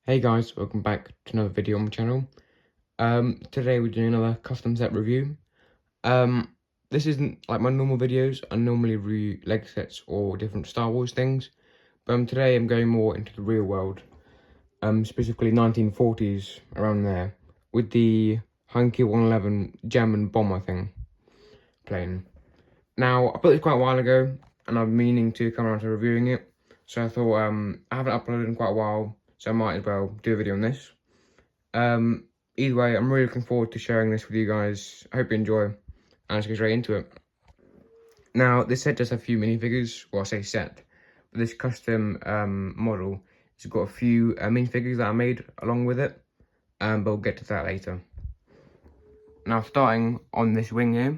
Hey guys, welcome back to another video on my channel. Today we're doing another custom set review. This isn't like my normal videos. I normally review Lego sets or different Star Wars things. But today I'm going more into the real world. Specifically 1940s, around there. With the heinkiel 111 German bomber thing plane. Now, I put this quite a while ago, and I'm meaning to come around to reviewing it. So I thought, I haven't uploaded in quite a while, so I might as well do a video on this. Either way, I'm really looking forward to sharing this with you guys. I hope you enjoy, and let's get straight into it. Now, this set does have a few minifigures, well, I say set, but this custom model has got a few minifigures that I made along with it, but we'll get to that later. Now, starting on this wing here,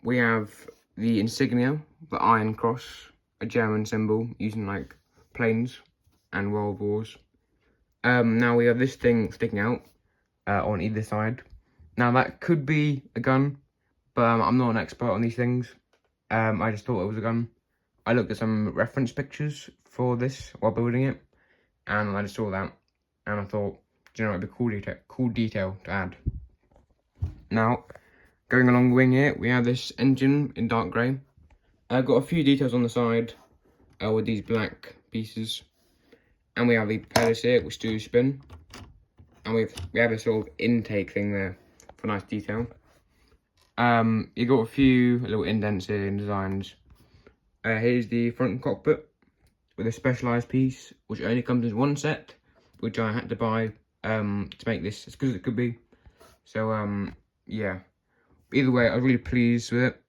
we have the insignia, the Iron Cross, a German symbol using like planes and World Wars. Now we have this thing sticking out on either side. Now that could be a gun, but I'm not an expert on these things. I just thought it was a gun. I looked at some reference pictures for this while building it, and I just saw that, and I thought, you know, it'd be a cool detail to add. Now, going along the wing here, we have this engine in dark grey. I've got a few details on the side with these black pieces. And we have the propellers here, which do spin. And we have a sort of intake thing there for nice detail. You got a few little indents here in designs. Here's the front cockpit with a specialised piece, which only comes in one set, which I had to buy to make this as good as it could be. So, yeah. Either way, I was really pleased with it,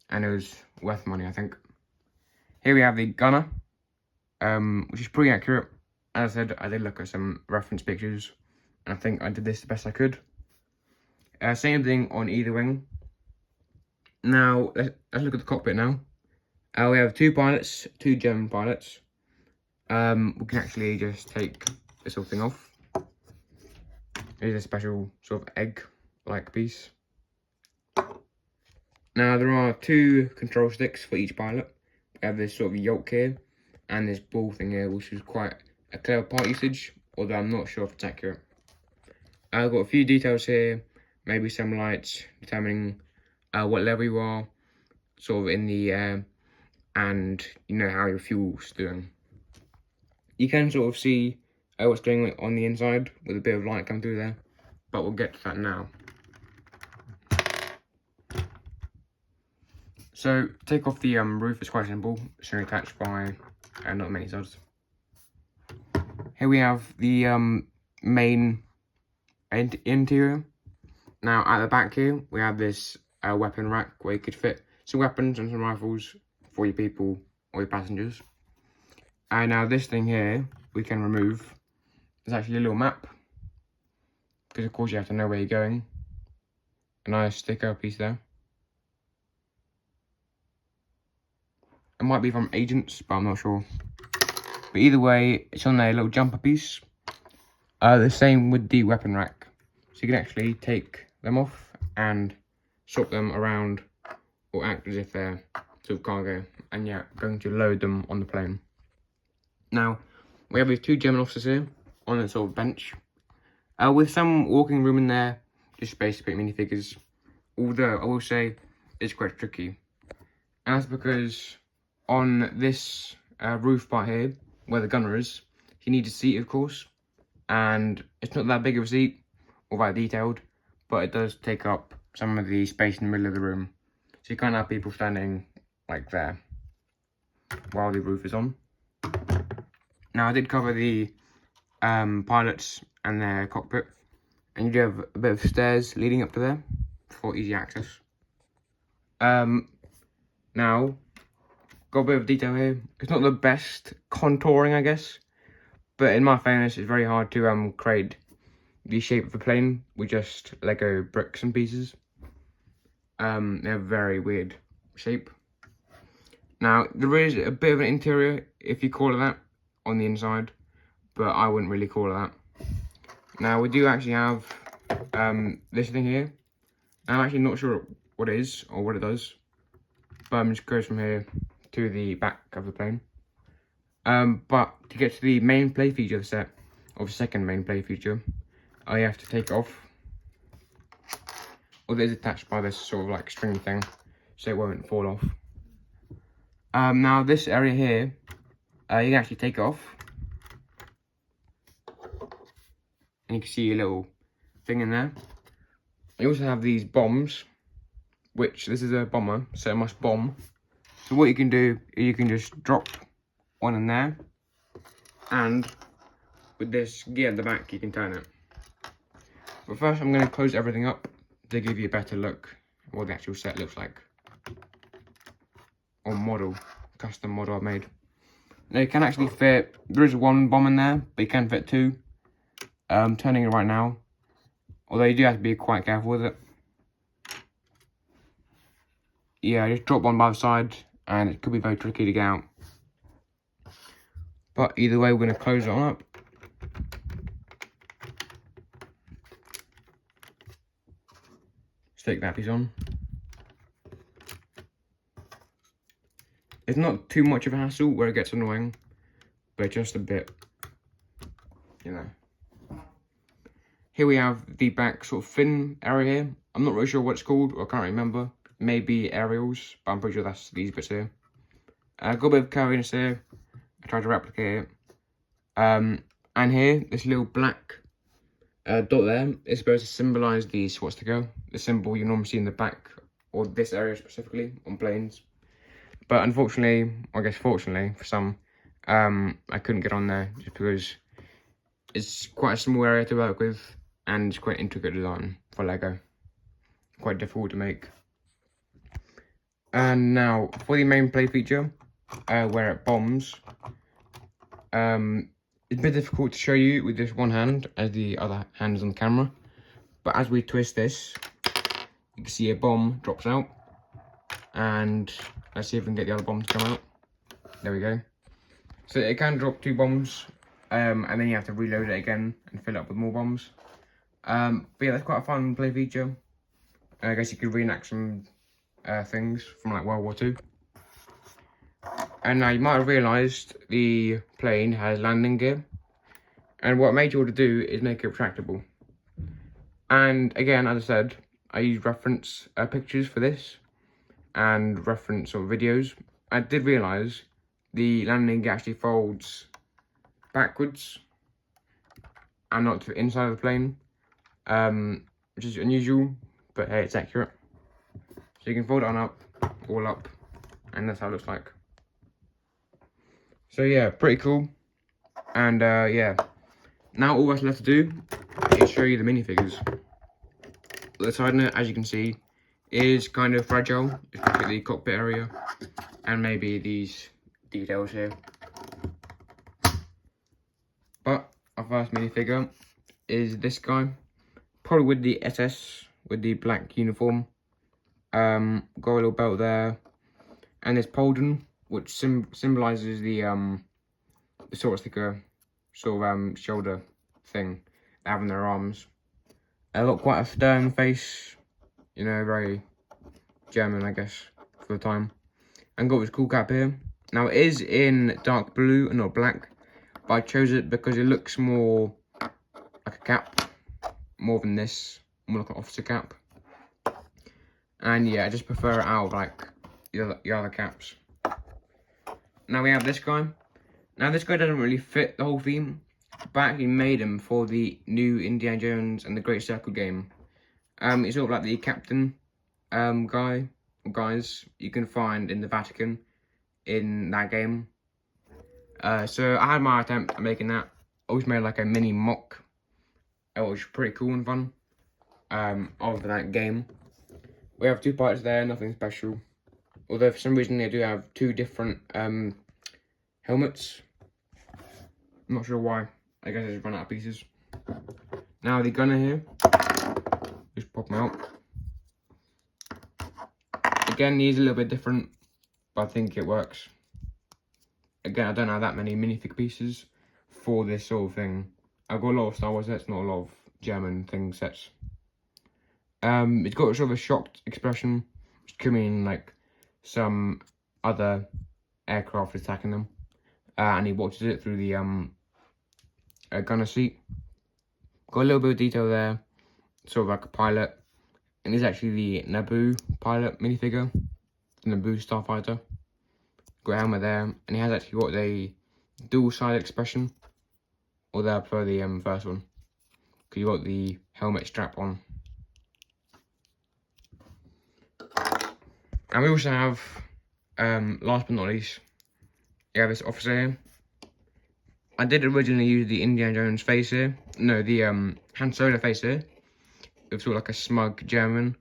and it was worth money, I think. Here we have the gunner, which is pretty accurate. As I said, I did look at some reference pictures, and I think I did this the best I could. Same thing on either wing. Now, let's look at the cockpit now. We have two pilots, two German pilots. We can actually just take this whole thing off. Here's a special sort of egg-like piece. Now, there are two control sticks for each pilot. We have this sort of yoke here, and this ball thing here, which is quite a clever part usage, although I'm not sure if it's accurate. I've got a few details here, maybe some lights determining what level you are, sort of in the air, and you know how your fuel's doing. You can sort of see what's going on the inside with a bit of light coming through there, but we'll get to that now. So, take off the roof, it's quite simple. It's only attached by not many studs. Here we have the main interior. Now, at the back here, we have this weapon rack where you could fit some weapons and some rifles for your people or your passengers. And now this thing here, we can remove. There's actually a little map, because of course you have to know where you're going. A nice sticker piece there. It might be from Agents, but I'm not sure. But either way, it's on there, a little jumper piece. The same with the weapon rack. So you can actually take them off and swap them around, or act as if they're sort of cargo. And yeah, going to load them on the plane. Now, we have these two German officers here on a sort of bench. With some walking room in there, just space to put minifigures. Although, I will say, it's quite tricky. And that's because on this roof part here, where the gunner is, he needs a seat, of course, and it's not that big of a seat or that detailed, but it does take up some of the space in the middle of the room, so you can't have people standing like there while the roof is on. Now, I did cover the pilots and their cockpit, and you do have a bit of stairs leading up to there for easy access. Now, got a bit of detail here. It's not the best contouring, I guess, but in my fairness, it's very hard to create the shape of the plane with just Lego bricks and pieces. They're very weird shape. Now, there is a bit of an interior, if you call it that, on the inside, but I wouldn't really call it that. Now, we do actually have this thing here. I'm actually not sure what it is or what it does, but it just goes from here to the back of the plane. But to get to the main play feature of the set, of the second main play feature, you have to take it off. Or it is attached by this sort of like string thing, so it won't fall off. Now this area here, you can actually take it off. And you can see a little thing in there. You also have these bombs, which this is a bomber, so it must bomb. So what you can do, you can just drop one in there, and with this gear at the back, you can turn it. But first, I'm going to close everything up to give you a better look at what the actual set looks like. Or model, custom model I've made. Now you can actually fit, there is one bomb in there, but you can fit two. I'm turning it right now, although you do have to be quite careful with it. Yeah, just drop one by the side, and it could be very tricky to get out. But either way, we're going to close it on up. Stick that piece on. It's not too much of a hassle where it gets annoying, but just a bit, you know. Here we have the back sort of fin area here. I'm not really sure what it's called, or I can't remember. Maybe aerials, but I'm pretty sure that's these bits here. Got a bit of curviness here. I tried to replicate it. And here, this little black dot there is supposed to symbolise the swastika, the symbol you normally see in the back, or this area specifically, on planes. But unfortunately, I guess fortunately for some, I couldn't get on there just because it's quite a small area to work with, and it's quite intricate design for Lego. Quite difficult to make. And now, for the main play feature, where it bombs, it's a bit difficult to show you with this one hand, as the other hand is on the camera. But as we twist this, you can see a bomb drops out. And let's see if we can get the other bomb to come out. There we go. So it can drop two bombs, and then you have to reload it again and fill it up with more bombs. But yeah, that's quite a fun play feature. I guess you could reenact some things from like World War II. And now you might have realised the plane has landing gear. And what I made sure to do is make it retractable. And again, as I said, I used reference pictures for this and reference sort of videos. I did realise the landing gear actually folds backwards and not to the inside of the plane, which is unusual, but hey, it's accurate. So you can fold it on up, all up, and that's how it looks like. So yeah, pretty cool. And yeah, now all that's left to do is show you the minifigures. The side note, as you can see, is kind of fragile, especially the cockpit area, and maybe these details here. But our first minifigure is this guy, probably with the SS, with the black uniform. Got a little belt there, and this pauldron, which symbolises the swastika sort of shoulder thing they have in their arms. Got quite a stern face, you know, very German, I guess, for the time. And got this cool cap here. Now it is in dark blue and not black, but I chose it because it looks more like a cap, more than this, more like an officer cap. And yeah, I just prefer it out of like the other caps. Now we have this guy. Now this guy doesn't really fit the whole theme, but I actually made him for the new Indiana Jones and the Great Circle game. He's sort of like the captain guys you can find in the Vatican in that game. So I had my attempt at making that. I always made like a mini mock, which was pretty cool and fun, of that game. We have two parts there, nothing special. Although for some reason they do have two different helmets. I'm not sure why. I guess I just run out of pieces. Now the gunner here, just pop them out. Again, these are a little bit different, but I think it works. Again, I don't have that many minifig pieces for this sort of thing. I've got a lot of Star Wars sets, not a lot of German thing sets. It's got sort of a shocked expression, which could mean like some other aircraft attacking them. And he watches it through the gunner seat. Got a little bit of detail there, sort of like a pilot. And this is actually the Naboo pilot minifigure, the Naboo starfighter. Got a helmet there, and he has actually got a dual-side expression. Although I prefer the first one, because you got the helmet strap on. And we also have, last but not least, you have this officer here. I did originally use the Indiana Jones face here. No, the Han Solo face here. It was sort of like a smug German.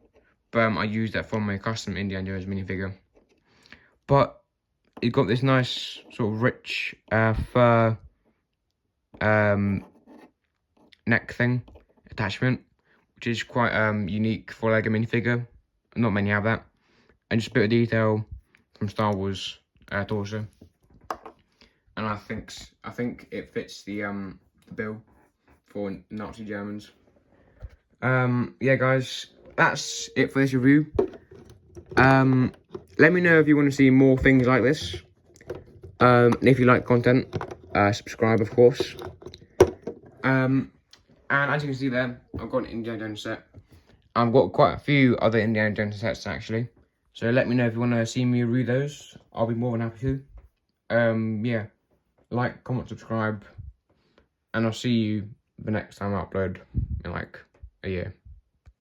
But I used that for my custom Indiana Jones minifigure. But it got this nice sort of rich fur neck thing attachment, which is quite unique for like a minifigure. Not many have that. And just a bit of detail from Star Wars torso. And I think it fits the bill for Nazi Germans. Yeah, guys, that's it for this review. Let me know if you want to see more things like this. And if you like content, subscribe, of course. And as you can see there, I've got an Indiana Jones set. I've got quite a few other Indiana Jones sets actually. So let me know if you want to see me review those. I'll be more than happy to. Yeah, like, comment, subscribe, and I'll see you the next time I upload in like a year.